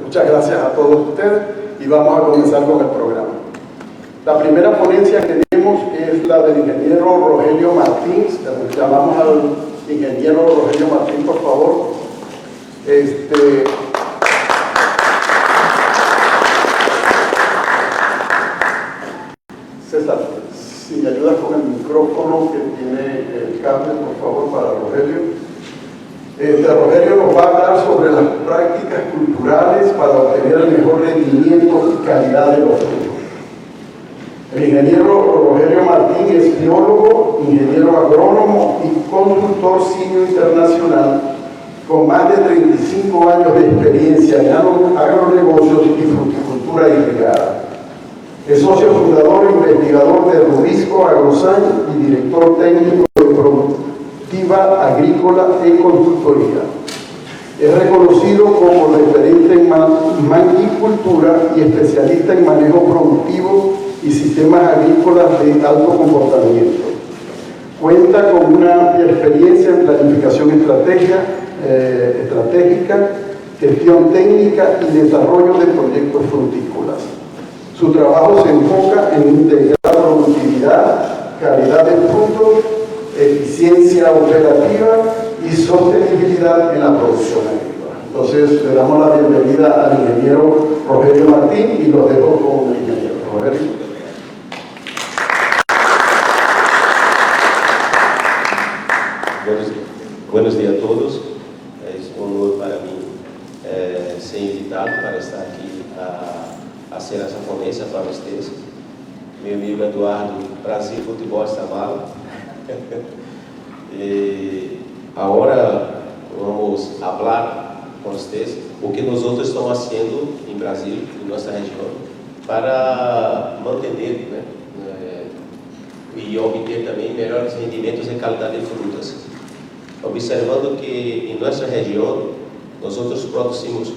Muchas gracias a todos ustedes y vamos a comenzar con el programa. La primera ponencia que tenemos es la del ingeniero Rogelio Martín. Llamamos al ingeniero Rogelio Martín, por favor. César, si me ayudas con el micrófono que tiene el cable, por favor, para Rogelio. Rogelio nos va a hablar sobre las prácticas culturales para obtener el mejor rendimiento y calidad de los frutos. El ingeniero Rogelio Martín es biólogo, ingeniero agrónomo y consultor senior internacional con más de 35 años de experiencia en agronegocios y fruticultura irrigada. Es socio fundador e investigador de Rubisco Agrosan y director técnico de Productiva Agrícola e Consultoría. Es reconocido como referente en manguicultura y especialista en manejo productivo y sistemas agrícolas de alto comportamiento. Cuenta con una amplia experiencia en planificación estratégica, gestión técnica y desarrollo de proyectos frutícolas. Su trabajo se enfoca en integrar productividad, calidad del fruto, eficiencia operativa y sostenibilidad en la producción agrícola. Entonces, le damos la bienvenida al ingeniero Rogelio Martín y lo dejo con el ingeniero Rogelio. Buenos días a todos. Es un honor para mí ser invitado para estar aquí a hacer essa ponencia para ustedes. Mi amigo Eduardo, Brasil Futebol está mal. Agora vamos falar com vocês o que nós outros estamos fazendo em Brasil, em nossa região, para manter, né, e obter também melhores rendimentos e qualidade de frutas. Observando que em nossa região nós outros produzimos,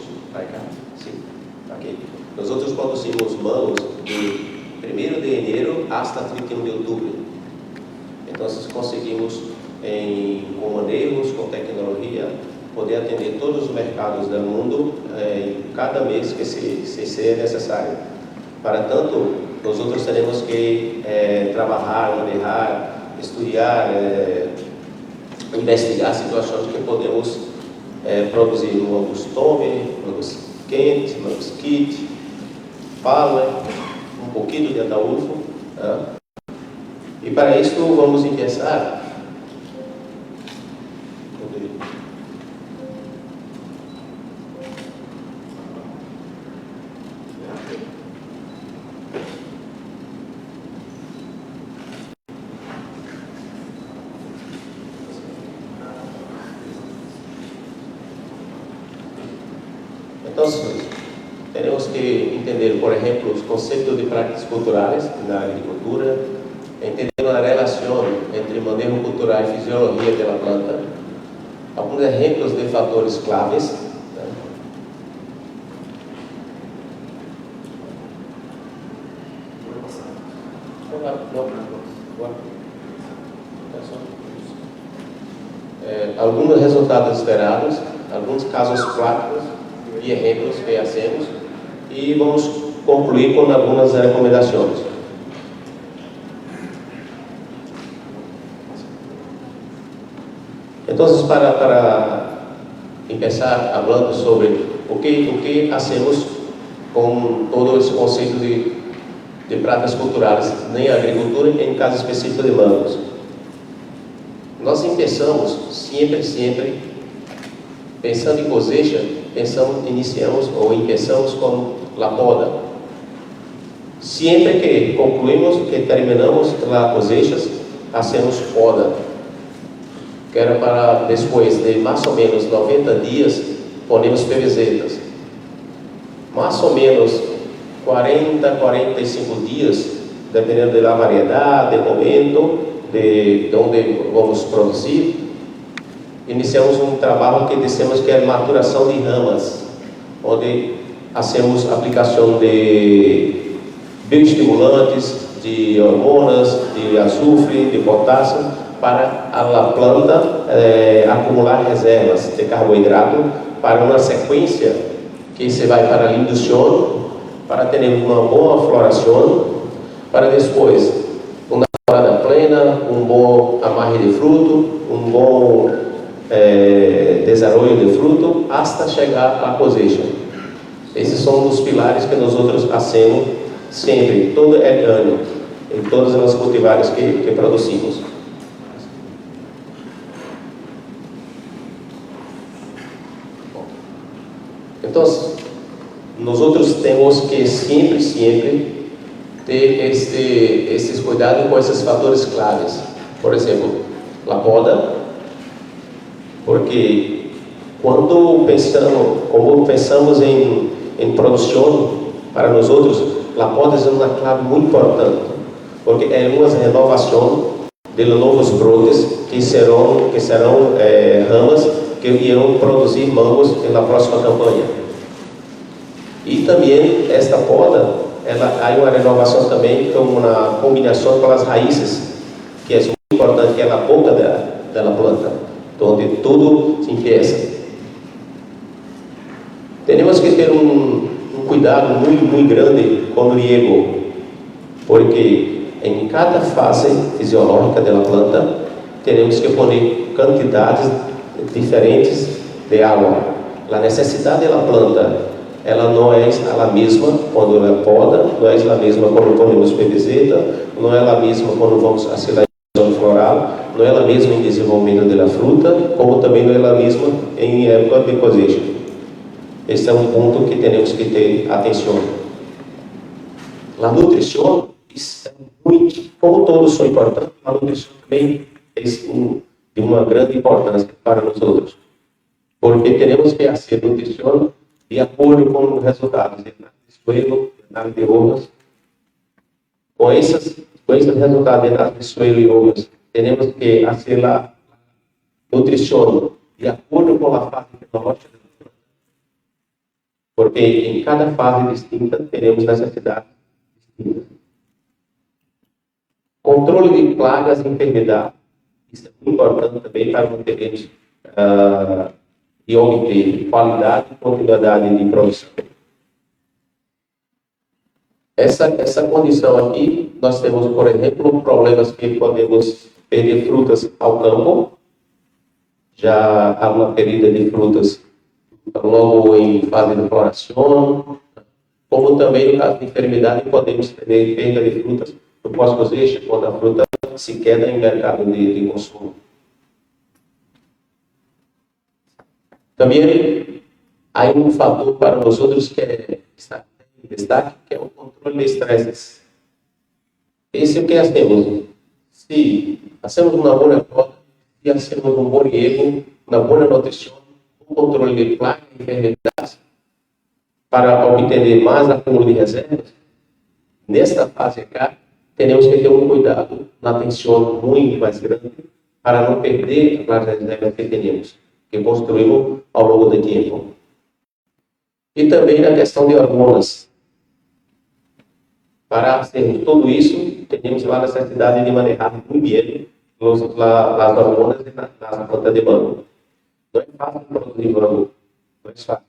nós outros produzimos mangos de 1º de janeiro hasta 31 de outubro. Então, conseguimos, com manejos, com tecnologia, poder atender todos os mercados do mundo em cada mês que se seja necessário. Para tanto, nós outros teremos que trabalhar, manejar, estudar, investigar situações que podemos produzir mangos tome, mangos quentes, mangos kit, pala, um pouquinho de ataúfo. E para isso vamos começar. Então, temos que entender, por exemplo, os conceitos de práticas culturais na agricultura, entender a relação entre manejo cultural e fisiologia da planta, alguns exemplos de fatores claves. Alguns resultados esperados, alguns casos práticos e exemplos que fazemos, e vamos concluir com algumas recomendações. Então, para começar falando sobre o que fazemos com todo esse conceito de práticas culturais na agricultura, em caso específico de mangos. Nós começamos sempre, pensando em cosecha, iniciamos com a poda. Sempre que concluímos, que terminamos a cosecha, fazemos poda, que era para depois de mais ou menos 90 dias, ponemos PVZetas. Mais ou menos 40, 45 dias, dependendo da variedade, do momento, de onde vamos produzir, iniciamos um trabalho que dissemos que é maturação de ramas, onde fazemos aplicação de bioestimulantes, de hormonas, de azufre, de potássio, para a planta acumular reservas de carboidrato para uma sequência que se vai para a indução, para ter uma boa floração, para depois uma temporada plena, um bom amarre de fruto, um bom desenvolvimento de fruto, até chegar à cosecha. Esses são os pilares que nós outros fazemos sempre, todo ano, em todas as cultivares que produzimos. Então, nós outros temos que sempre ter esses cuidados com esses fatores claves. Por exemplo, a poda, porque quando pensamos em produção para nós outros, a poda é uma clave muito importante, porque é uma renovação de novos brotes que serão ramas que irão produzir mangos na próxima campanha. E também esta poda, há uma renovação também com uma combinação com as raízes, que é muito importante, que é a boca da planta, onde tudo se empieza. Temos que ter um cuidado muito grande com o riego, porque em cada fase fisiológica da planta, temos que pôr quantidades diferentes de água. A necessidade da planta, ela não é a mesma quando ela poda, não é a mesma quando ponemos PVZ, não é a mesma quando vamos a seleção floral, não é a mesma em desenvolvimento da fruta, como também não é a mesma em época de cosecha. Esse é um ponto que temos que ter atenção. A nutrição é muito, como todos são importantes, a nutrição também é de uma grande importância para nós outros, porque temos que fazer nutrição de acordo com os resultados de suelo, de uvas. Com esses resultados de suelo e uvas, temos que fazer a nutrição de acordo com a fase tecnológica, porque em cada fase distinta teremos necessidades distintas. Controle de plagas e enfermidades, isso é muito importante também para mantermos e obter qualidade e continuidade de produção. Essa condição aqui, nós temos, por exemplo, problemas que podemos perder frutas ao campo, já há uma perda de frutas logo em fase de floração, como também no caso de enfermidade, podemos ter perda de frutas no pós-cosecha, quando a fruta se queda em mercado de consumo. Também há um fator para nós outros que está em destaque, que é o controle de estresses. Esse é o que hacemos. Se hacemos uma boa poda, se hacemos um bom riego, uma boa nutrição, um controle de plagas e enfermidades, para obter mais acúmulo de reservas, nesta fase cá, temos que ter um cuidado, uma atenção muito mais grande, para não perder as reservas que temos, que construímos ao longo do tempo. E também na questão de hormonas. Para termos tudo isso, temos a necessidade de manejar muito bem as hormonas na planta de mango. Não é fácil produzir mango, não é fácil.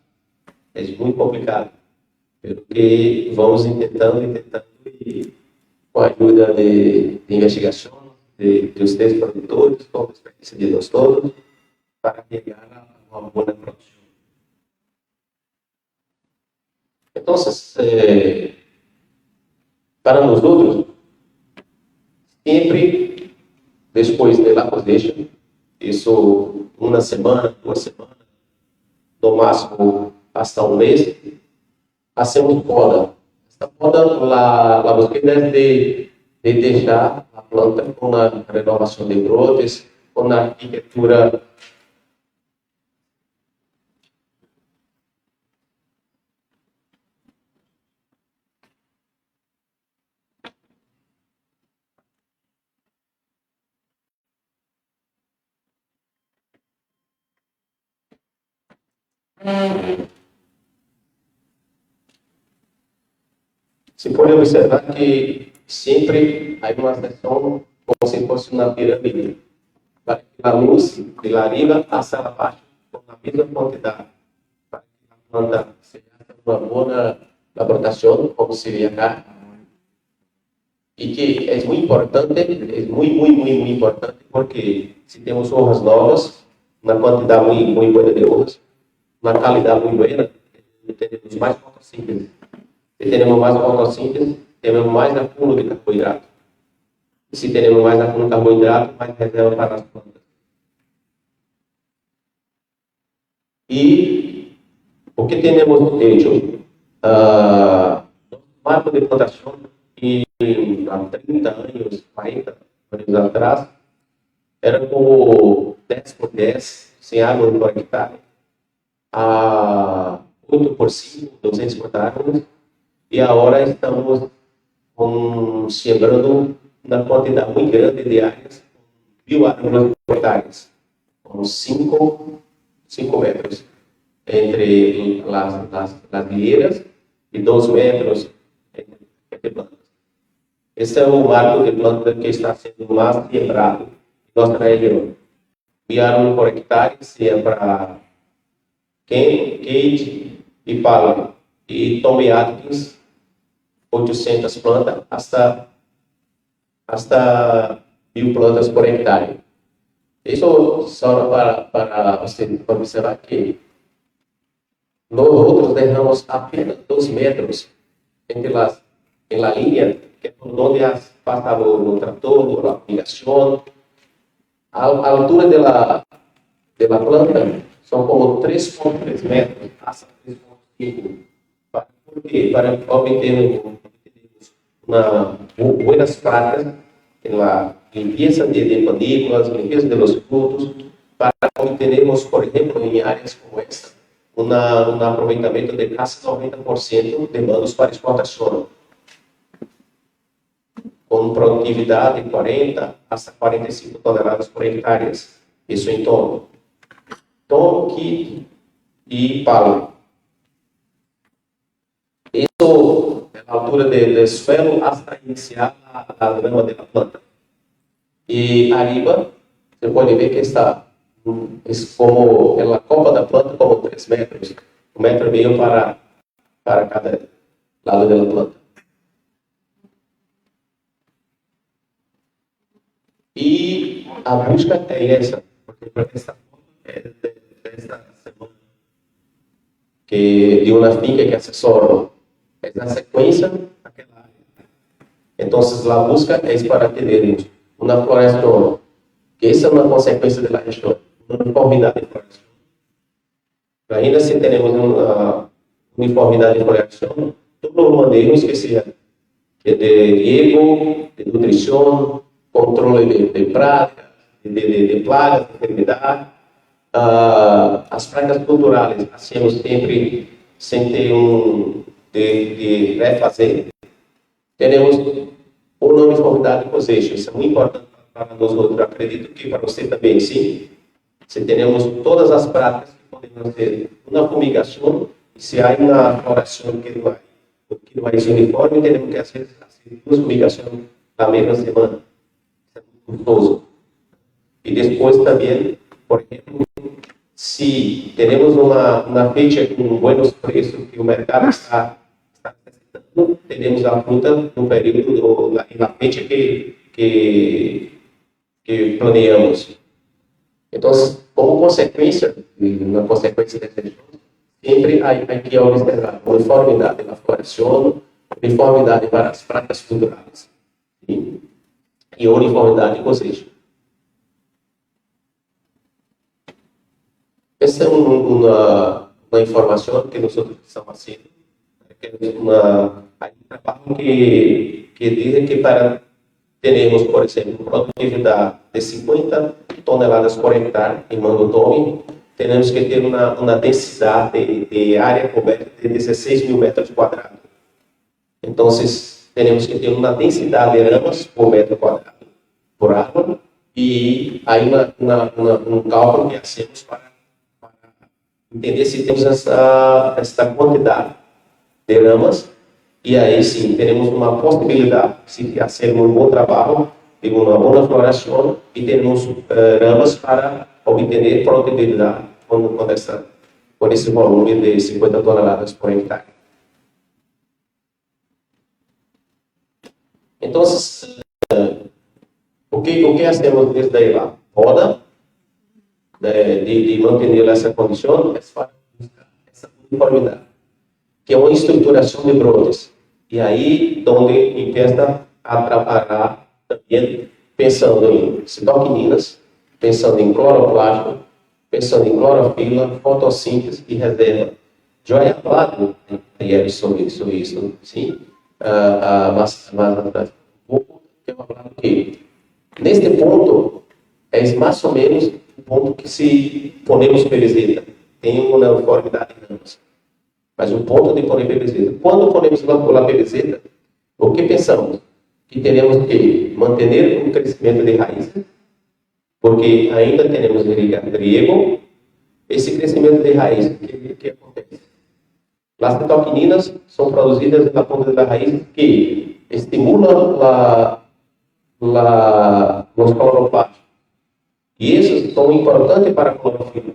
É muito complicado. Porque vamos tentando e com a ajuda de investigação, dos três produtores, com a experiência de nós todos, para chegar a uma boa produção. Então, para nós outros, sempre depois da cosecha, isso uma semana, 2 semanas, no máximo hasta um mês, hacemos poda. Esta poda, a búsqueda é de deixar a planta com a renovação de brotes, com a arquitetura se pode observar que sempre há uma seção como se fosse uma pirâmide, para que a luz de lá arriba passe abaixo com a mesma quantidade, para que a planta seja uma boa brotação, como se vê acá, e que é muito importante, é muito importante, porque se temos hojas novas, uma quantidade muito boa de hojas, uma qualidade muito boa, temos mais fotossíntese. Se temos mais fotossíntese, temos mais acúmulo de carboidrato. E se temos mais acúmulo de carboidrato, mais reserva para as plantas. E o que temos feito? Marco de plantação, e há 30 anos, 40 anos atrás, era como 10 por 10, 100 árvores por hectare, a 8 por 5, 200 por árvores, e agora estamos sembrando uma quantidade muito grande de áreas, 1.000 árvores por hectare, com 5 metros entre as vieiras e 2 metros entre plantas. Esse é o marco de planta que está sendo mais quebrado em nossa região. Árvore por hectare, se é para Kate e Palma e Tommy Atkins, 800 plantas, hasta 1.000 plantas por hectare. Isso só para você observar que nós outros derramos apenas 2 metros entre em la linha, que é por onde passa o trator, a irrigação. A altura de la planta são como 3,3 metros, hasta 3,5. ¿Por quê? Para obter buenas práticas en la limpieza de panículas, limpieza de los frutos, para obtermos, por exemplo, em áreas como esta, um aproveitamento de quase 90% de manos para exportação, com produtividade de 40 a 45 toneladas por hectare. Isso em tono, kit e palo. Isso é a altura do suelo hasta iniciar a grama da planta. E arriba, você pode ver que está como a copa da planta, como 3 metros, 1,5 metro para cada lado da planta. E a busca é essa, porque essa foto é desta semana, que de uma finca que assessorou, é na sequência daquela área. Então, a busca é para ter uma floresta, que essa é uma consequência da região, uma uniformidade de floração. Ainda se temos uma uniformidade de floração, todos os manejos que seja de riego, de nutrição, controle de pragas, de plagas, de enfermidade, as pragas culturais, hacemos sempre sem ter de refazer. Temos uma uniformidade de cosecha, isso é muito importante para nós outros. Eu acredito que para você também, sim. Se temos todas as práticas que podemos ter uma fumigação, se há uma floração que não é uniforme, temos que fazer 2 fumigações na mesma semana. Isso é muito custoso. E depois também, por exemplo, se temos uma fecha com bons preços que o mercado está necessitando, temos a fruta no período, na fecha que planeamos. Então, como consequência, na consequência desse sempre há que observar uniformidade na floração, uniformidade para as práticas culturais e uniformidade de cosecha. Essa é uma informação que nós estamos fazendo, que é um trabalho que diz que para termos, por exemplo, produtividade de 50 toneladas por hectare em Mango-Tome, temos que ter uma densidade de área coberta de 16.000 metros quadrados. Então, temos que ter uma densidade de ramas por metro quadrado por árvore, e aí um cálculo que hacemos para entender se temos essa quantidade de ramas, e aí sim teremos uma possibilidade de fazer um bom trabalho, de uma boa floração, e teremos ramas para obter produtividade com com esse volume de 50 toneladas por hectare. Então, o que hacemos desde aí lá? Poda, de manter essa condição, essa uniformidade, que é uma estruturação de brotes. E aí, onde empieza a atrapalhar também, pensando em citoquininas, pensando em cloroplasma, pensando em clorofila, fotossíntese e reserva. Já é falado sobre isso, sim? Mas eu vou falar que neste ponto é mais ou menos o ponto que se ponemos PVZ tem uma uniformidade em ambos. Mas o ponto de poner PVZ, quando ponemos a PVZ, o que pensamos? Que teremos que manter o crescimento de raízes, porque ainda temos riego. Esse crescimento de raiz, o que acontece? As citoquininas são produzidas na ponta da raiz que estimulam os cloroplastos. E esses são importantes para a clorofila.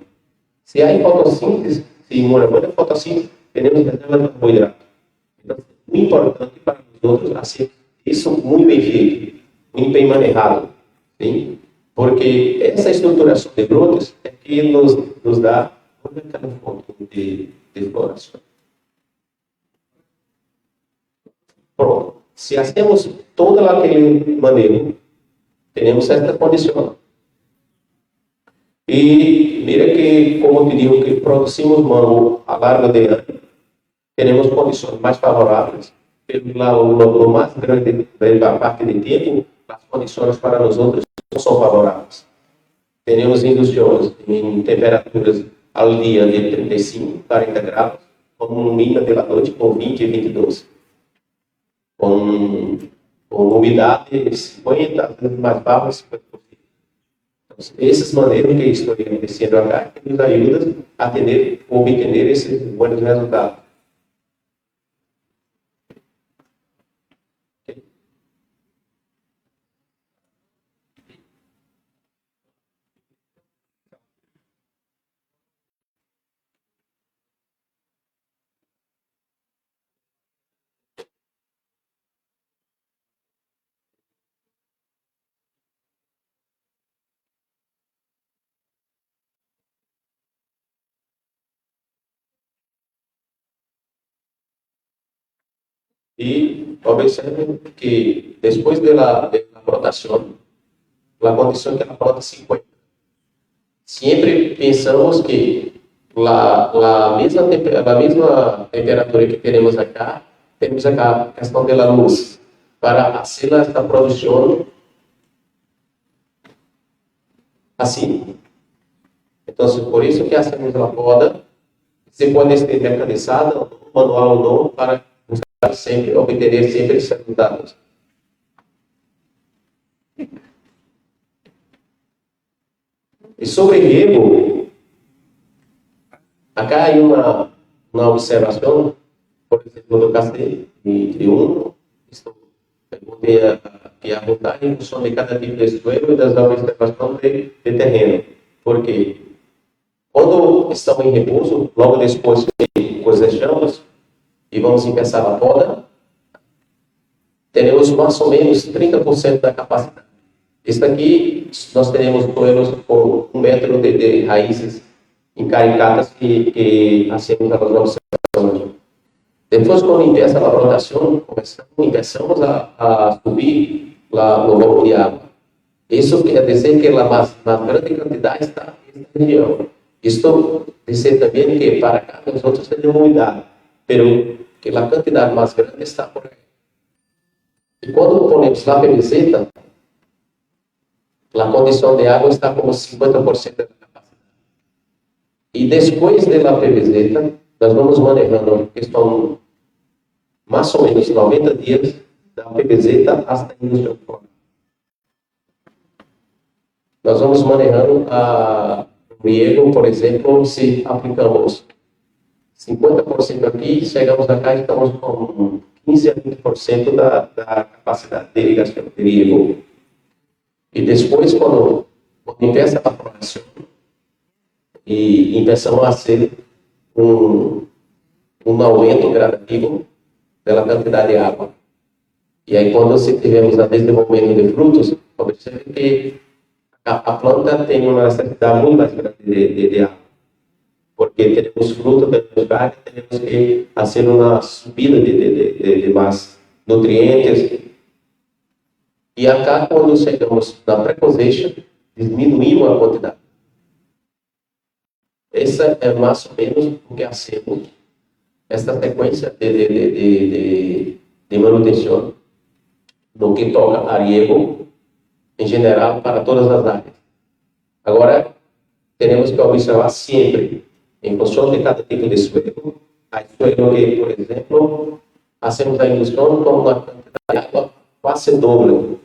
Se há fotossíntese, se uma fotossíntese, temos reserva de carboidrato. Então, é muito importante para nós outros, assim, isso muito bem feito, muito bem manejado. Sim? Porque essa estruturação de brotes é que nos dá aquela fonte de floração. Pronto. Se hacemos toda aquele manejo, teremos esta condição. E mira que, como te digo, que produzimos mango a largo de ano, teremos condições mais favoráveis. Pelo lado mais grande da parte de tempo, as condições para nós outros não são favoráveis. Teremos induções em temperaturas ao dia de 35, 40 graus, com um mínimo pela noite com 20 e 22. Com umidade de 50, mais baixa, 50%. Então, essas maneiras que estou acontecendo agora que nos ajudam a obter esses bons resultados. E observe que depois da rotação, a condição que ela brota 50. Sempre pensamos que a mesma temperatura que temos acá a questão da luz, para fazer esta produção assim. Então, por isso que hacemos a poda, se pode ser mecanizada, manual ou não, para obter sempre esses resultados. E sobre riego, acá há uma observação, por exemplo, do castelo de estou perguntei aqui a vontade em função de cada tipo de suelo e das observações de terreno. Porque quando estamos em repouso, logo depois que cosechamos, e vamos começar a poda, teremos mais ou menos 30% da capacidade. Este aqui, nós teremos suelos com 1 metro de raízes encaricadas que hacemos as observações. Depois, quando empieza a rotação, começamos a subir o volume de água. Isso quer dizer que a mais grande quantidade está nesta região. Isto quer dizer também que para cá nós outros temos umidade, pero que a quantidade mais grande está por aí. E quando ponemos a PVZ, a condição de água está como 50% da capacidade. E depois da PVZ, nós vamos manejando a questão mais ou menos 90 dias da PVZ até a indústria fora. Nós vamos manejando o riego, por exemplo, se aplicamos 50% aqui, chegamos a cá e estamos com 15 a 20% da capacidade de irrigação de riego. E depois, quando começa a floração e começamos a ser um aumento gradativo da quantidade de água. E aí, quando tivemos o desenvolvimento de frutos, observe que a planta tem uma necessidade muito mais grande de água. Porque temos fruta, temos carne, temos que fazer uma subida de mais nutrientes. E acá, quando chegamos na pré-cosecha, diminuímos a quantidade. Essa é mais ou menos o que hacemos, essa sequência de manutenção, no que toca a riego, em geral, para todas as áreas. Agora, temos que observar sempre, em função de cada tipo de suelo, há suelo que, por exemplo, hacemos a indução com uma quantidade de água quase doble.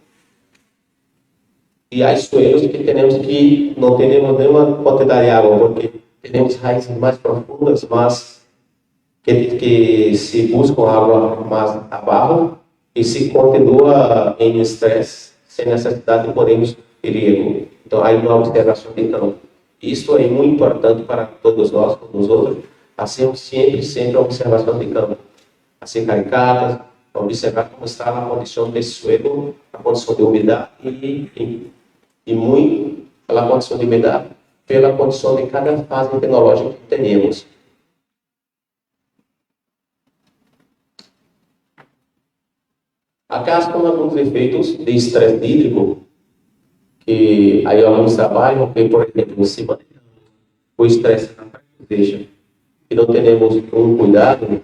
E há suelos que não temos nenhuma quantidade de água, porque temos raízes mais profundas, mas que se buscam água mais abaixo e se continua em estresse, sem necessidade de podermos riego. Então, há uma observação de campo. Isso é muito importante para todos nós, nos outros, fazemos sempre a observação de campo. Assim, caricatas, observar como está a condição desse suelo, a condição de umidade e muito pela condição de umidade, pela condição de cada fase tecnológica que temos. Acá estão alguns efeitos de estresse hídrico, que aí alguns trabalham, que, por exemplo, se o estresse na pré-cosecha e não temos um cuidado,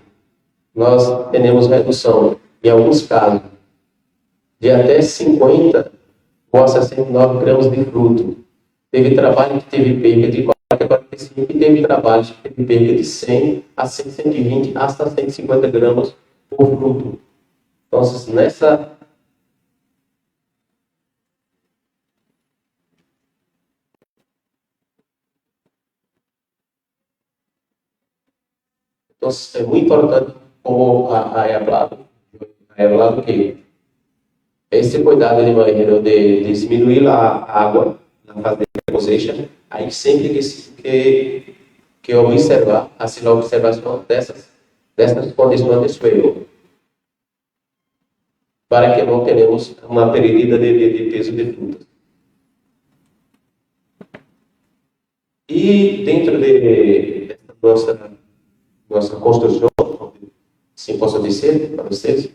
nós temos redução, em alguns casos, de até 50 ou 69 gramas de fruto. Teve trabalho que teve perda de 40 a 45 e teve trabalho que teve perda de 100 a 120 até 150 gramas por fruto. Então, nessa Então, é muito importante, como a Evelado que esse cuidado de maneira de diminuir a água na fase de cosecha, aí sempre que observar, assim, a observação dessas condições de suelo, para que não tenhamos uma perda de peso de frutas. E dentro de nossa construção, assim posso dizer para vocês,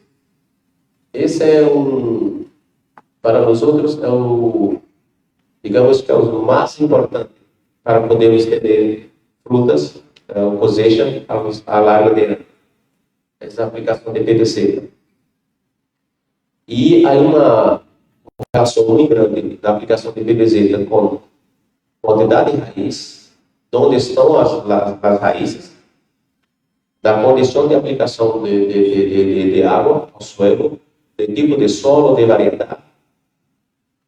esse é para nós outros, digamos que é o mais importante para podermos ter frutas, cosecha a largo de essa aplicação de PVC. E há uma relação muito grande da aplicação de PVC com quantidade de raiz, onde estão as raízes, da condição de aplicação de água ao suelo, de tipo de solo, de variedade.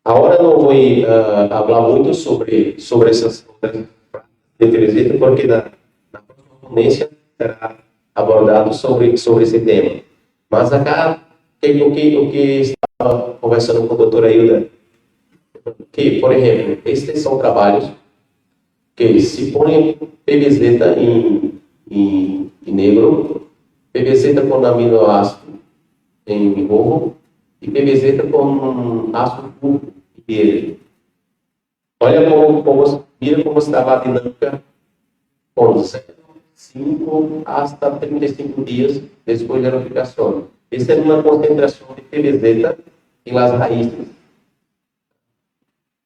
Agora não vou falar muito sobre essas de PVC, porque na próxima ponência será abordado sobre esse tema. Mas acá, o que estava conversando com a doutora Hilda, que, por exemplo, estes são trabalhos que se põe PVC em negro, PVC com aminoácido em rojo e PVC com ácido púrpura em verde. Olha mira como estava a dinâmica com 5 hasta 35 dias depois da aplicação. Essa é uma concentração de PVC em las raízes.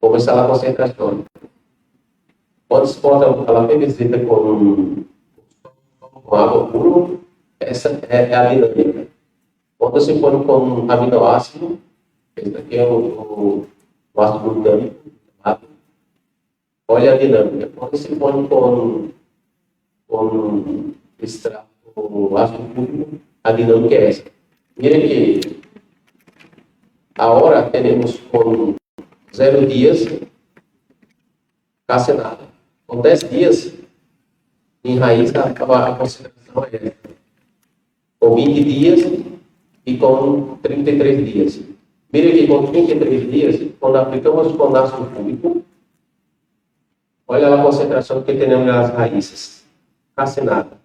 Como está a concentração? Quando se bota a PVC com água pura, essa é a dinâmica. Quando se põe com aminoácido, esse aqui é o ácido glutâmico, olha a dinâmica. Quando se põe com extrato, o ácido púrpura, a dinâmica é essa. Mira que agora temos com 0 dias, quase nada. Com 10 dias, em raiz, a concentração é essa. Com 20 dias e com 33 dias. Mira que com 33 dias, quando aplicamos com ácido público, olha a concentração que temos nas raízes. quase nada.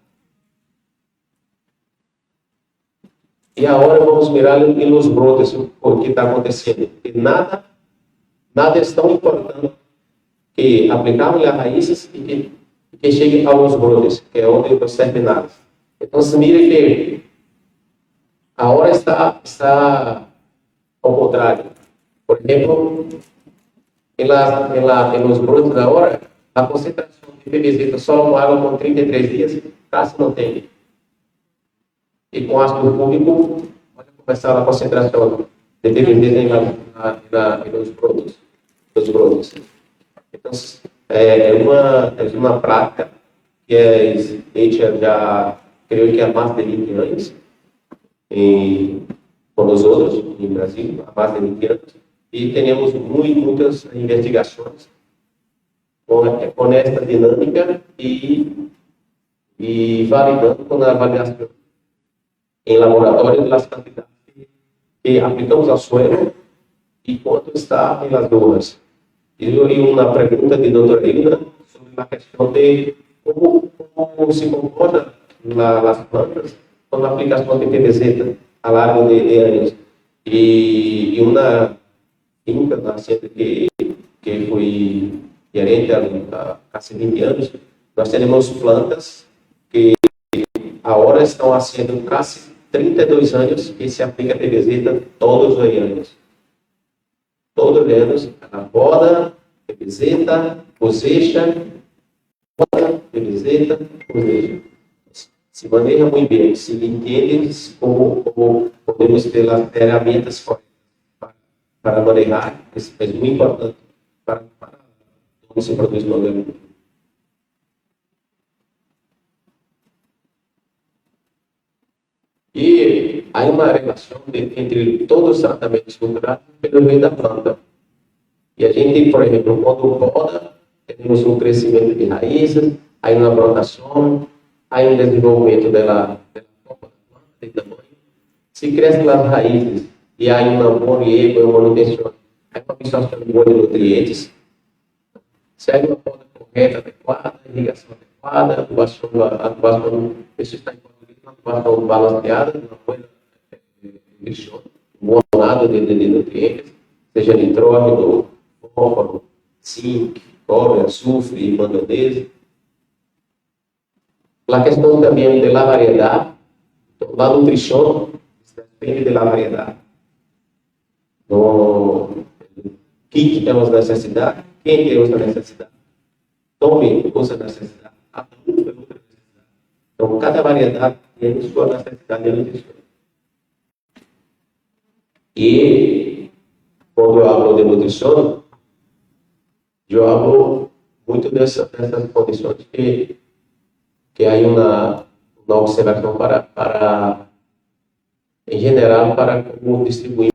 E agora vamos mirar nos brotes o que está acontecendo. E nada é tão importante que aplicarmos as raízes e que chegue aos brotes, que é onde nós terminamos. Então, mire que agora está ao contrário. Por exemplo, em los brotes da hora, a concentração de PVZ solo com água com 33 dias, quase não tem. E com ácido fúmico, pode começar a concentração de PVZ nos brotes. Então, é uma prática que é feita já, creio que há mais de 20 anos, com nós outros, no Brasil, há mais de 20 anos, e temos muitas investigações com esta dinâmica e validando com a avaliação em laboratório das quantidades que aplicamos ao suelo e quanto está em las dunas. E uma pergunta de doutora Ilna sobre a questão de como se comporta as plantas com a aplicação de PVZ a largo de anos. E uma química que foi gerente há quase 20 anos, nós temos plantas que agora estão sendo quase 32 anos que se aplica PVZ todos os anos. Todos os anos, a poda, PVZ, cosecha, poda, PVZ, cosecha. Se maneja muito bem, se entende como podemos ter as ferramentas para manejar, isso é muito importante para como se produz no organismo. E há uma relação entre todos os tratamentos culturais pelo meio da planta. E a gente, por exemplo, quando poda, temos um crescimento de raízes, há uma brotação, há um desenvolvimento da copa da planta, de tamanho. Se crescem as raízes e há uma boa riego, uma manutenção, há uma absorção boa de nutrientes, se há uma poda correta, adequada, irrigação adequada, atuação, isso está em atuação balanceada, uma coisa um bom nada de nutrientes, seja nitrógeno, fósforo, zinc, cobre, azufre e manganese. A questão também da variedade, a nutrição depende da variedade. No que temos necessidade, quem tem outra necessidade, tome outra necessidade, adulto tem outra necessidade. Então, cada variedade tem sua necessidade de nutrição. E, quando eu falo de nutrição, eu falo muito dessas condições que há uma observação para, em geral, para como distribuir.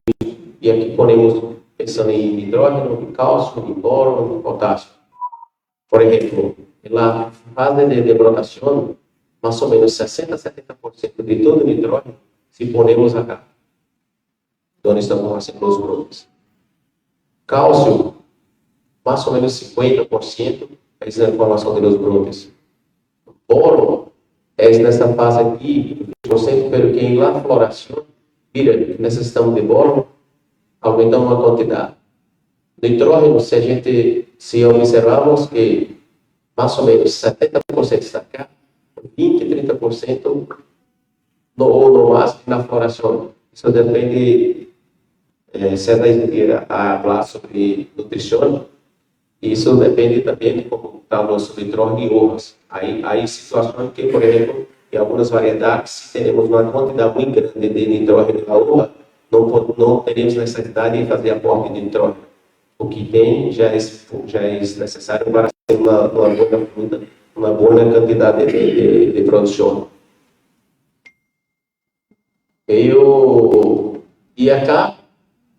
E aqui ponemos pensando em nitrógeno, em cálcio, em boro, em potássio. Por exemplo, na fase de brotação, mais ou menos 60% a 70% de todo o nitrógeno se ponemos acá, onde estamos fazendo os brotes. Cálcio, mais ou menos 50% é a formação dos brotes. Boro é nessa fase aqui, você pelo que na floração, mira, necessitamos de boro, aumentamos a quantidade. Nitrógeno, se observarmos que mais ou menos 70% está cá, 20, 30% ou no máximo na floração. Isso depende, se a falar sobre nutrição, isso depende também de como está o nosso nitrógeno e hojas. Aí situações que, por exemplo, em algumas variedades, se temos uma quantidade muito grande de nitrógeno na hoja, não teremos necessidade de fazer aporte de nitrógeno. O que tem já é necessário para ter uma boa fruta, uma boa quantidade de produção. E acá,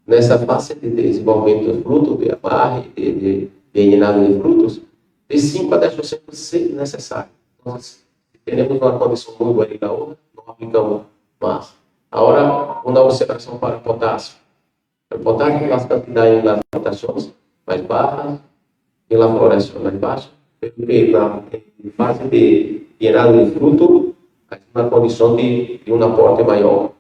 nessa fase de desenvolvimento do fruto, de amarre, de llenado de frutos, de 5 a 10% necessário. Então, se temos uma condição muito boa na uva, não aplicamos mais. Agora, uma observação para o potássio. O potássio, as quantidades nas plantações mais baixas, e na floração mais baixa, porque na fase de llenado de fruto, hay una condición de un aporte mayor.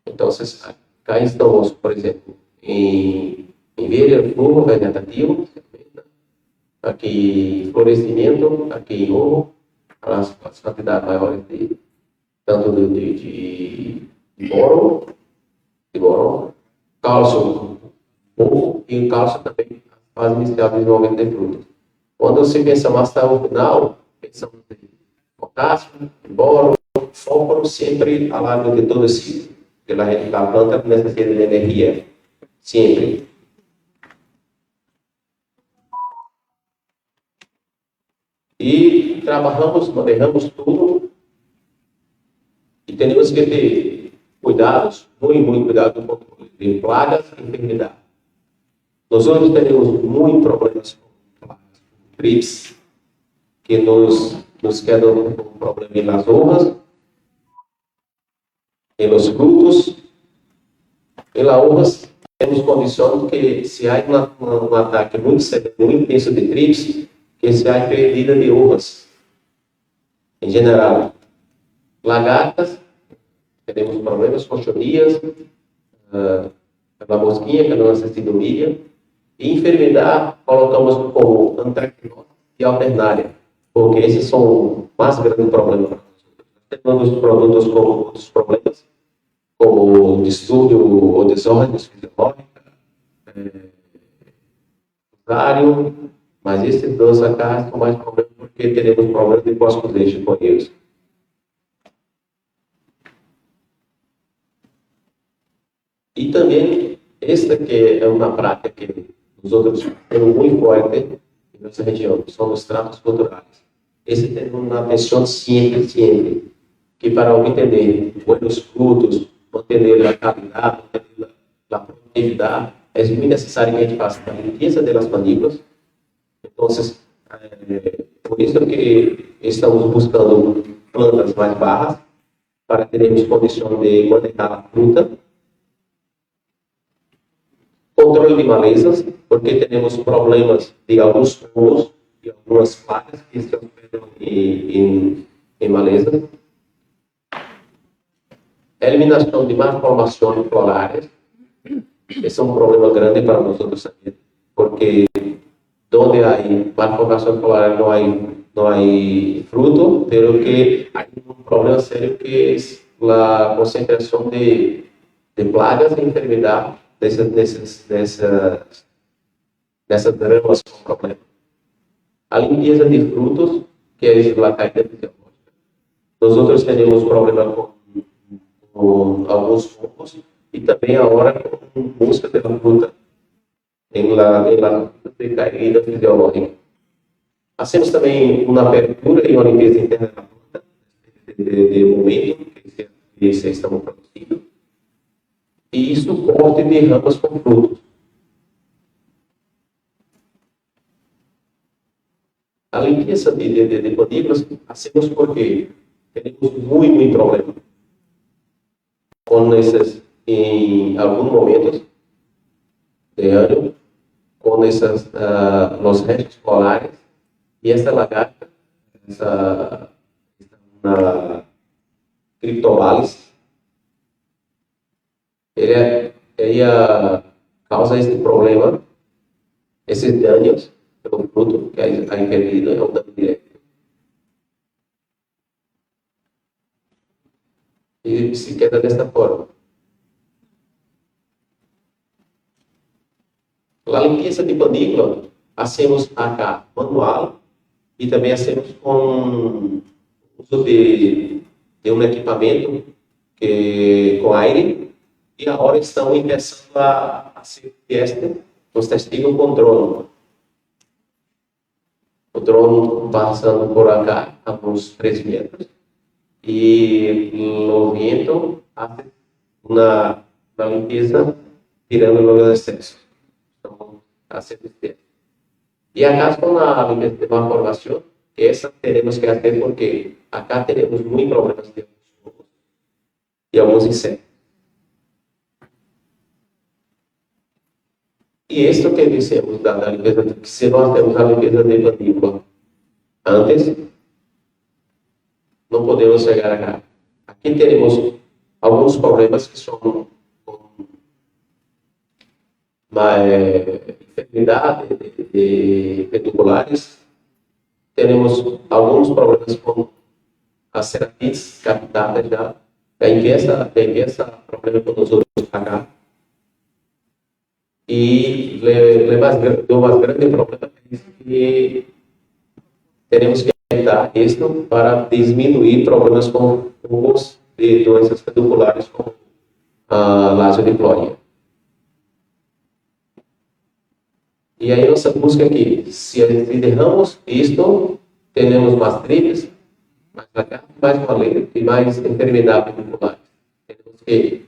Entonces, acá estamos, por ejemplo, en ver el flujo vegetativo, aqui florescimento, aqui ovo, as quantidades maiores de tanto de boro, cálcio, ovo e o cálcio também faz iniciar o desenvolvimento de frutas. Quando você pensa mais para o final, pensamos em potássio, boro, fósforo, sempre ao lado de todo esse ciclo. Porque a planta necessita de energia, sempre. E trabalhamos, manejamos tudo e temos que ter cuidados, muito cuidado com o controle de plagas e enfermidades. Nós hoje temos muitos problemas com plagas, com trips, que nos quedam com problema nas uvas, e nos frutos. Pelas uvas, temos condições que se há um ataque muito severo, muito intenso de trips, que se há perdida de uvas. Em geral, lagartas, temos problemas com chorias, a mosquinha, que não necessita milha, e enfermidade, colocamos como antracnose e alternária, porque esses são mais grandes problemas. Temos produtos com outros problemas, como distúrbio ou desordens fisiológicas, mas esses dois acá são mais problemas porque teremos problemas de pós-cosecha com eles. E também, esta que é uma prática que nós outros temos muito forte em nossa região, são os tratos culturais. Esse tem uma atenção sempre, que para obter buenos frutos, obter a qualidade, obter a produtividade, é muito necessário que a gente faça a limpeza das mandíbulas. Então, por isso que estamos buscando plantas mais baixas, para termos condição de manejar a fruta. Controle de malezas, porque temos problemas de alguns fungos e algumas plagas que se hospedam em malezas. Eliminação de malformações florales. Esse é um problema grande para nós outros aqui, porque onde há malformação floral não há fruto, pero que há um problema sério que é a concentração de plagas e enfermidades dessas dramas com problema. A limpeza de frutos, que é a caída fisiológica. Nós outros temos problema com alguns fungos e também agora com busca da fruta em la caída fisiológica. Hacemos também uma abertura e uma limpeza interna da fruta de momento que se estamos produzindo. E isso corte de ramas com frutos. A limpeza de panículas hacemos porque temos muito problema com esses, em alguns momentos de ano, com essas, os restos polares e essa lagarta, essa Cryptovalis, ela causa esse problema, esses danos pelo fruto que a impedido é um dano direto. E se queda desta forma. A limpeza de panícula, hacemos acá manual e também hacemos com uso de um equipamento com aire. E agora estão começando a ser teste, os testigos com drone. O drone passando por acá, a uns 3 metros, e o vento faz uma limpeza, tirando o excesso. Então, a ser teste. E acá com a limpeza de malformação, essa teremos que fazer porque acá teremos muitos problemas de fungos e alguns insetos. E isso que dissemos da limpeza, que se nós temos a limpeza de mandíbula antes, não podemos chegar a cá. Aqui teremos alguns problemas que são uma enfermidade de pediculares. Teremos alguns problemas com as ceratites captadas já. Tem esse problema com os outros cá. E o mais grande problema é que teremos que evitar isso para diminuir problemas com fungos de doenças pediculares como a lasiodeplória. E aí nossa busca aqui, se derramos isto, teremos mais tripes, mais lagarto, mais maleta e mais enfermidade pedicular. Temos que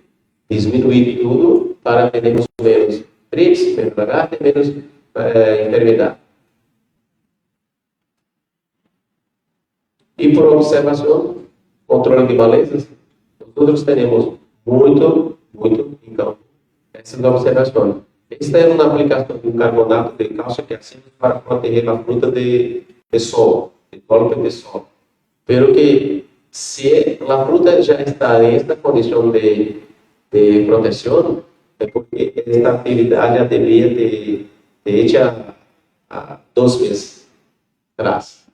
diminuir tudo para termos menos tripes, menos lagarto e menos enfermidade. E por observação, controle de malezas, nós teremos muito em campo essas observações. Esta é uma aplicação de um carbonato de cálcio que é assim para proteger a fruta de sol, de golpe de sol. Pero que se a fruta já está nesta condição de proteção, é porque esta atividade já deveria ter hecha há 2 meses atrás.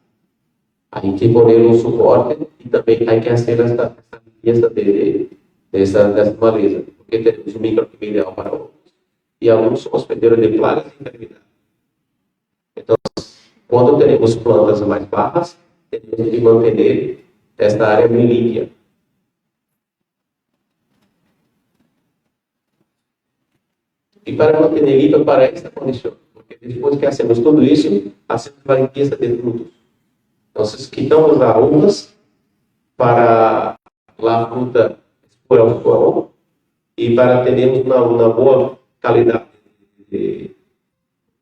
Hay que poner un soporte y también hay que hacer esta limpieza de esta maleza, porque tenemos un microclima ideal para otros. Y algunos son hospedeiros de plagas e enfermedades. Entonces, cuando tenemos plantas más bajas, tenemos que mantener esta área muy limpia. E para manter limpa para esta condição, porque depois que hacemos tudo isso, hacemos a limpeza de frutos. Então, quitamos as uvas para a fruta expor ao sol e para termos uma boa qualidade,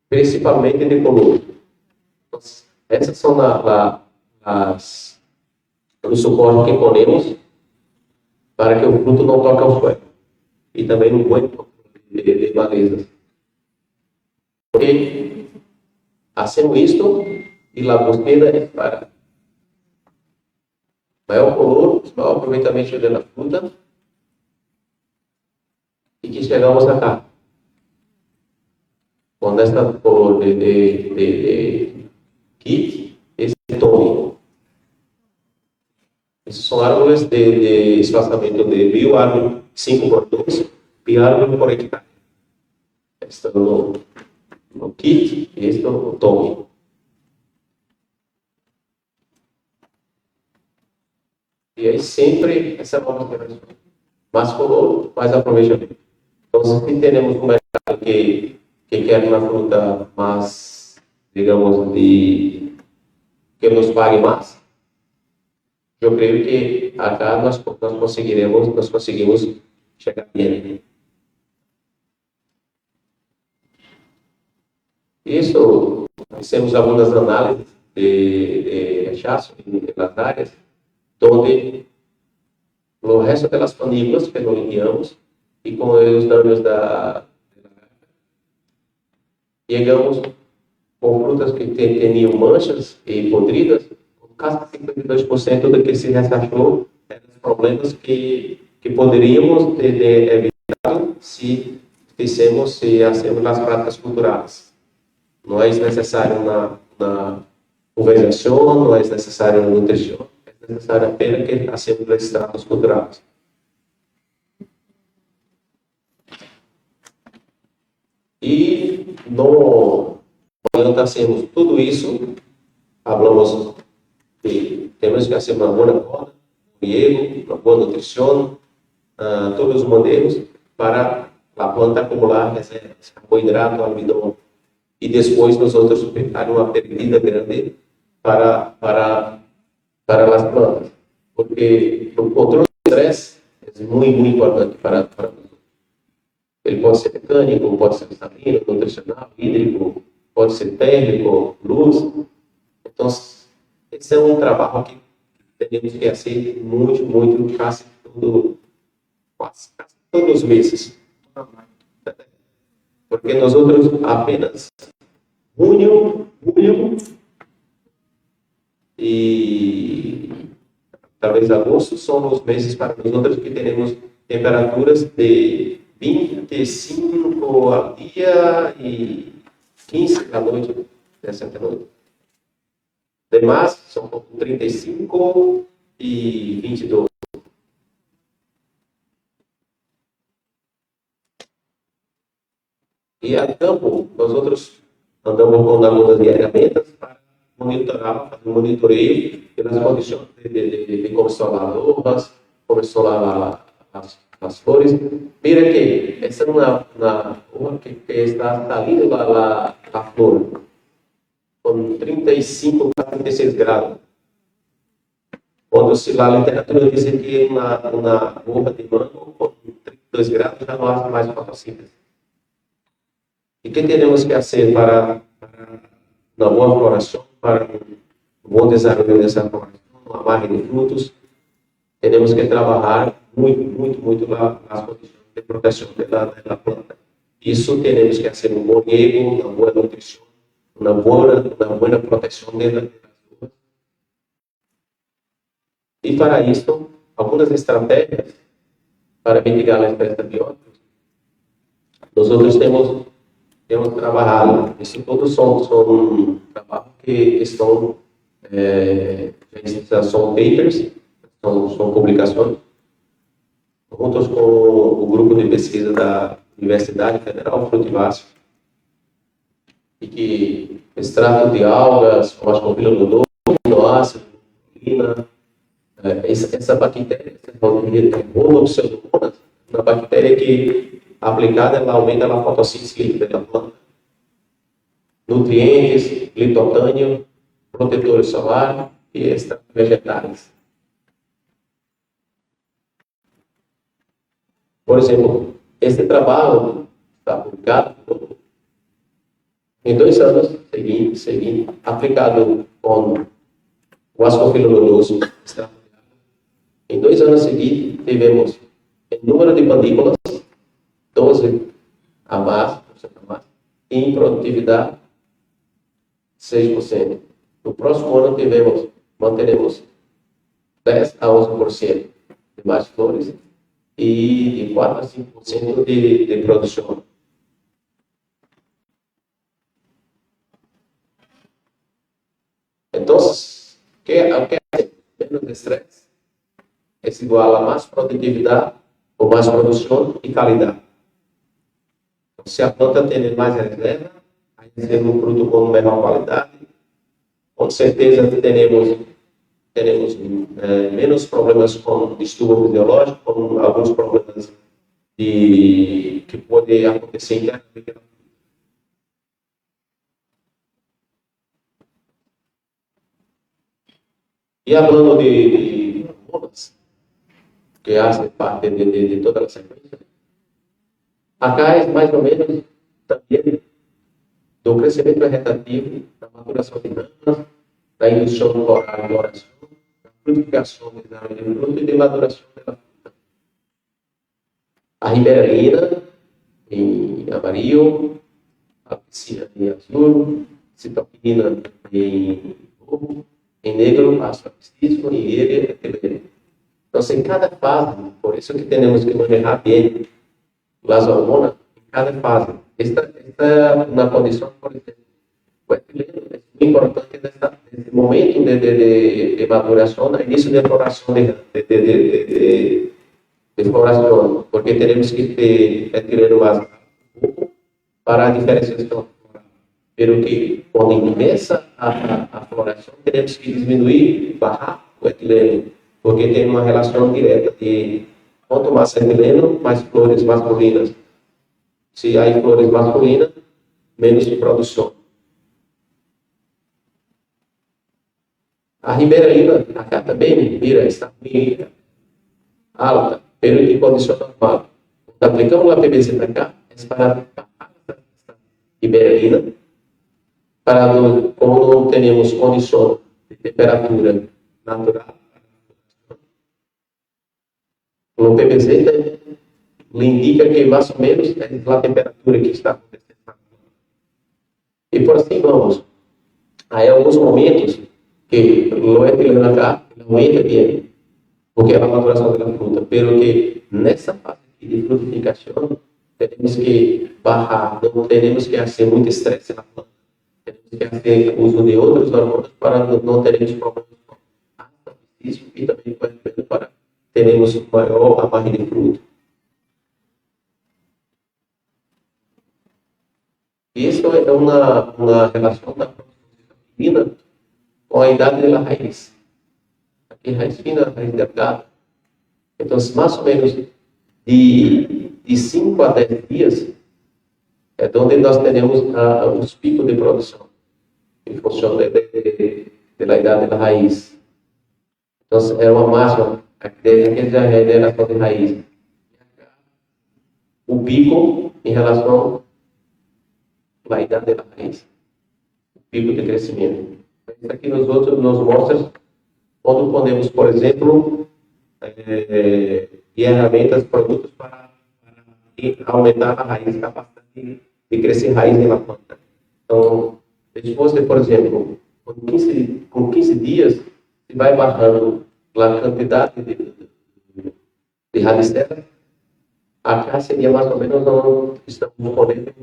principalmente de color. Então, essas são os suportes que ponemos para que o fruto não toque ao suelo e também no bom de malezas. Porque hacemos isto e a búsqueda é para maior color, maior aproveitamento da fruta e que chegamos acá. Com esta color de kit, esse tome. Esses são árvores de espaçamento de bioárvore 5x2 e árvore por hectare. Este no kit, este no tome. E aí sempre essa observação. Mais color, mais aproveitamento. Então, se temos um mercado que quer uma fruta mais, digamos, que nos pague mais, eu creio que acá nós conseguimos chegar bem. Isso, fizemos algumas análises de rechaço nas áreas, onde o resto das panículas que nós limpiamos e com os danos chegamos com frutas que tinham manchas e podridas, quase 52% do que se ressachou eram problemas que poderíamos ter evitado se hacemos as práticas culturais. Não é necessário na pulverização, não é necessário na nutrição, é necessário apenas que hacemos os tratos culturais. E quando hacemos tudo isso, falamos que temos que fazer uma boa poda, riego, uma boa nutrição, todos os modelos para a planta acumular reservas, carboidrato, almidão. E depois nós outros dar uma perdida grande para as plantas. Porque o controle do estresse é muito importante para nós. Ele pode ser mecânico, pode ser salino, nutricional, hídrico, pode ser térmico, luz. Então, esse é um trabalho que temos que fazer muito, quase todos os meses. porque nós outros apenas junho, julho e talvez agosto são os meses para nós outros que teremos temperaturas de 25 ao dia e 15 à noite, 17 à noite. Demais são 35 e 22. E a campo, nós outros andamos com a muda de ferramentas para monitorar, fazer um monitoreio pelas condições de como estão as uvas, como estão as flores. Mira que essa é uma uva que está saindo a flor com 35 a 36 graus. Quando a literatura diz que uma uva de mango com 32 graus já não há mais fotossíntese. E o que teremos que fazer para uma boa floração, para um bom desenvolvimento dessa floração, uma margem de frutos? Teremos que trabalhar muito nas condições de proteção da planta. Isso teremos que fazer um bom riego, uma boa nutrição, uma boa proteção das uvas. E para isso, algumas estratégias para mitigar a espécie biótica. Nós outros temos trabalhado. Isso todos são trabalhos que estão são papers, são publicações, juntos com o grupo de pesquisa da Universidade Federal Frutivácea, e que extrato de algas, como ascorbilo aminoácido, proteína, essa bactéria, uma bactéria que aplicada, ela aumenta a fotossíntese da planta. Nutrientes, glitotânio, protetores solares e extratos vegetais. Por exemplo, esse trabalho está publicado em 2 anos seguintes, aplicado com o ascofilo nodoso. Em 2 anos seguintes, tivemos o número de mandíbulas 12 a mais, e em produtividade 6%. No próximo ano manteremos 10 a 11% de mais flores e de 4 a 5% de produção. Então, que menos estresse é igual a mais produtividade ou mais produção e qualidade. Se a planta tem mais reserva, aí ser um produto com melhor qualidade, com certeza teremos menos problemas com distúrbio fisiológico, com alguns problemas que podem acontecer internamente. E falando de hormonas, que fazem parte de toda a sequência, acá é mais ou menos também do crescimento vegetativo, da maturação de ramas, da indução floral e floração, da frutificação de árvore de fruto e de maduração da fruta. A riberalina em amarillo, a piscina em azul, citoquina em roxo, em negro, ácido abscísico, em verde, etileno. Então, em cada fase, por isso que temos que manejar bem as hormonas em cada fase. Esta é uma condição, por exemplo, o etileno é muito importante nesse momento de maturação, no início de floração de floração, porque teremos que ter etileno mais rápido para a diferenciação. Pelo que, quando começa a floração, teremos que diminuir, barrar o etileno, porque tem uma relação direta de quanto mais etileno, mais flores masculinas. Se há flores masculinas, menos de produção. A riberalina, acá também, mira, está muito alta, pelo que condição normal. Quando aplicamos a PVC para cá, é para a riberalina, para como não temos condição de temperatura natural. O PVC lhe indica que mais ou menos é a temperatura que está acontecendo. E por assim vamos. Hay algunos momentos que lo etileno acá aumenta bien, porque es la maduración de la fruta, pero que en esa fase de frutificación tenemos que bajar, no tenemos que hacer mucho estrés en la planta, tenemos que hacer uso de otros hormonas para no tener problemas con ácido y también para termos maior amarre de fruto. Isso é uma relação da fina com a idade da raiz. Aqui, raiz fina, raiz delgada. Então, mais ou menos de 5 a 10 dias é onde nós teremos os picos de produção, em função da idade da raiz. Então, é uma máxima, aqui já é a geração de raiz. O pico em relação à idade da raiz. O pico de crescimento. Isso aqui nos mostra onde podemos, por exemplo, ferramentas, produtos para aumentar a raiz, capacidade de crescer raiz na planta. Então, depois de, por exemplo, com 15 dias, se vai bajando a quantidade de radicelas, acá seria mais ou menos onde estamos colhendo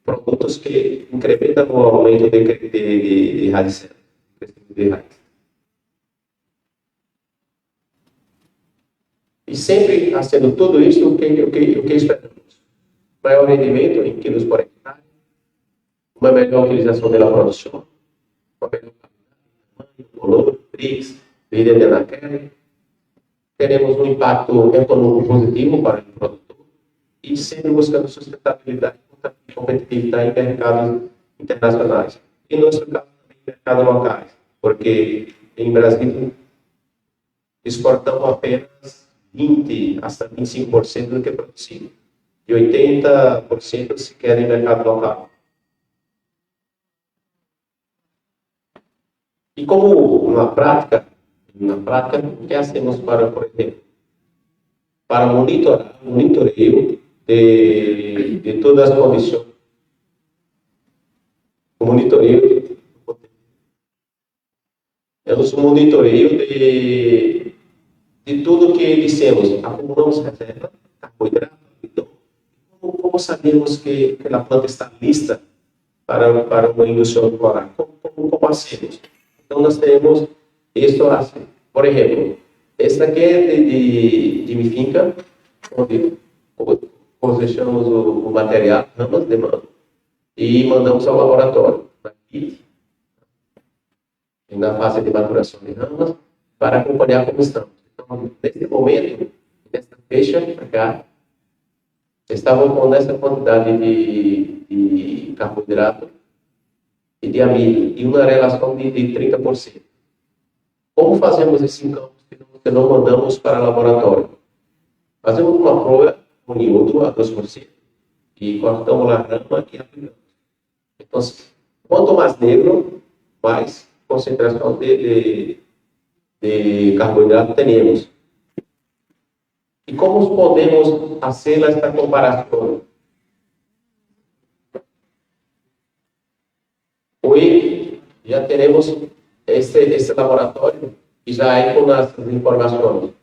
produtos que incrementam o aumento de radicelas, de raiz. E sempre fazendo tudo isso, o que esperamos? Maior rendimento em quilos por hectare, uma melhor utilização da produção, uma melhor qualidade, color, trix, vida de naquela. Teremos um impacto econômico positivo para o produtor e sempre buscando sustentabilidade e competitividade em mercados internacionais. E, no nosso caso, também em mercados locais, porque em Brasil exportamos apenas 20% a 25% do que produzimos. E 80% se quer em mercado local. E como na prática, o que hacemos para, por exemplo, para monitoreio de todas as condições, o monitoreio de tudo que dissemos, acumulamos reserva, carboidrato, então, como sabemos que a planta está lista para uma indução floral? Como hacemos? Então, nós temos isso assim. Por exemplo, esta aqui é de minha finca, onde cosechamos o material, ramas de mão, e mandamos ao laboratório, na fase de maturação de ramas, para acompanhar como estamos. Então, nesse momento, nessa fecha, cá, estavam com essa quantidade de carboidrato e de amido, e uma relação de 30%. Como fazemos esse campo se não mandamos para o laboratório? Fazemos uma prova com iodo a 2% e cortamos a rama e aplicamos. Então, quanto mais negro, mais concentração de carboidrato temos. E como podemos fazer esta comparação? Hoje já teremos este laboratório e já é com as informações.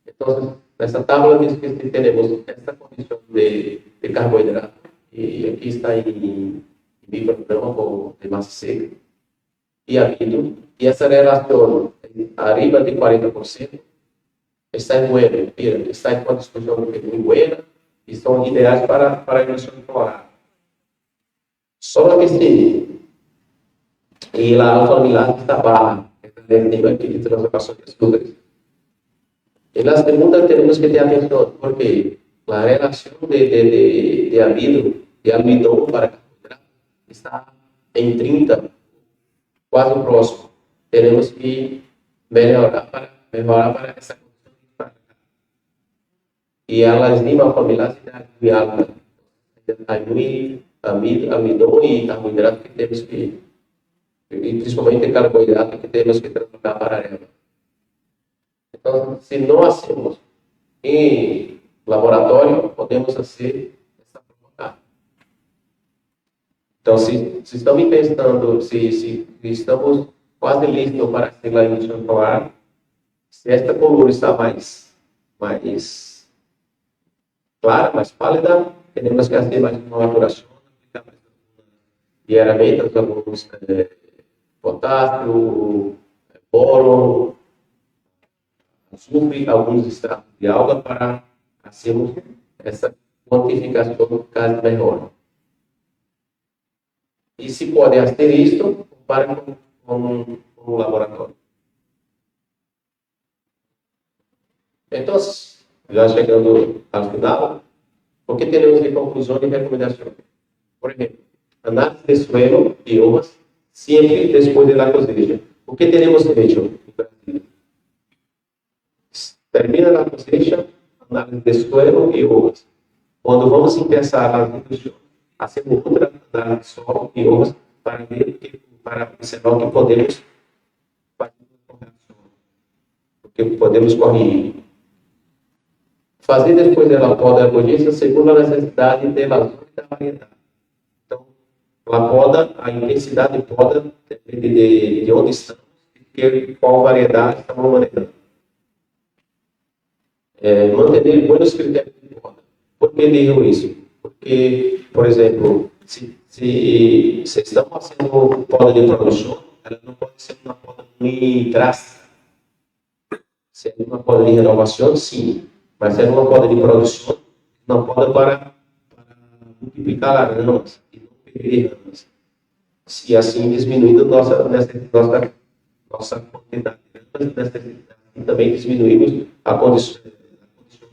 Então, nessa tábua temos esta condição de carboidrato, e aqui está em micrograma de massa seca, e amido, e essa relação arriba de 40% está em bueno, está em condições muito buenas e são ideais para a indução floral. Só que sim, e a alfa-amilase está baixa, aqui de translocação de açúcares. E na segunda temos que ter atenção, porque a relação de amido, de almidão para carboidrato, está em 30, quase próximo. Teremos que melhorar para essa condição. E a enzima alfa-amilase está muito alta. Há muito almidão e carboidrato que temos que, e principalmente carboidrato que temos que transformar para a erva. Então, se não hacemos em laboratório, podemos fazer essa prova. Então, se estamos pensando, se estamos quase listos para ser lá em Chantoar, se esta coluna está mais clara, mais pálida, temos que fazer mais uma maturação, diariamente, alguns potássio, boro, azufre, alguns extratos de alga para fazermos essa quantificação cada melhor. E se pode fazer isto, compare com o laboratório. Então, já chegando ao final, o que temos de conclusão e recomendação? Por exemplo, análise de suelo e uvas sempre depois da cosecha. O que teremos feito no Brasil? Termina a cosecha, análise de suelo e uvas. Quando vamos começar a redução, hacemos outra análise de solo e uvas para observar o que podemos fazer, o que podemos corrigir. Fazer depois da poda da colheita segundo a necessidade da zona e da variedade. Então, a poda, a intensidade de poda depende de onde estamos e qual variedade estamos manejando. Manter bons critérios de poda. Por que digo isso? Porque, por exemplo, se estamos fazendo poda de produção, ela não pode ser uma poda muito drástica. Se é uma poda de renovação, sim. Mas se é uma poda de produção, uma poda para multiplicar as ramas e não perder ramas. E assim diminuindo nossa quantidade de ramas e também diminuímos a condição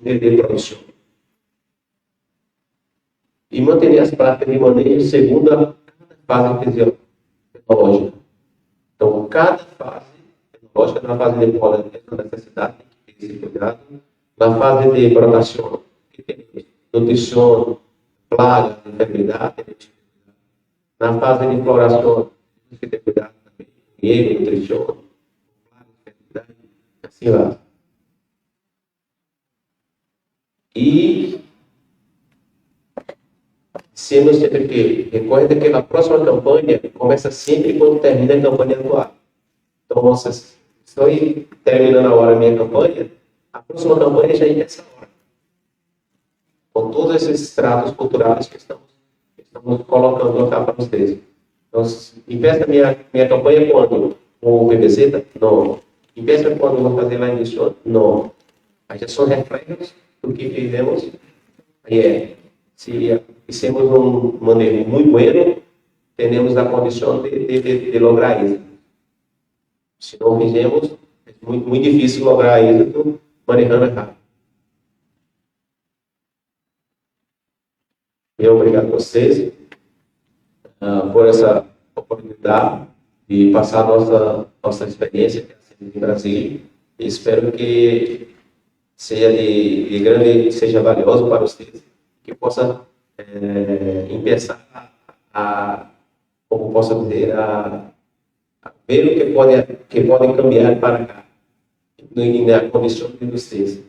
de produção. E manter as práticas de manejo segundo a fase tecnológica. Então, cada fase tecnológica, na fase de poda, tem essa necessidade, tem que ter esse cuidado. Na fase de brotação, que tem nutrição, plaga, enfermidade. Na fase de floração, tem que ter cuidado também, riego, nutrição, plaga, enfermidade, assim lá. E temos sempre que recorda que a próxima campanha começa sempre quando termina a campanha atual. Então, vocês estão terminando agora a minha campanha, a próxima campanha já é nessa hora. Com todos esses tratos culturais que estamos colocando aqui para vocês. Então, empieza minha campanha quando? Com o PBZ? Não. Empieza quando vou fazer lá em Missão? Não. Aí já são reflexos do que fizemos. Aí se fizemos um manejo muito bueno, temos a condição de lograr isso. Se não fizemos, é muito difícil lograr êxito manejando errado. Eu obrigado a vocês por essa oportunidade de passar nossa experiência em Brasília. E espero que seja valioso para vocês, que possa começar como posso dizer, a ver o que pode cambiar para cá, na condição de vocês.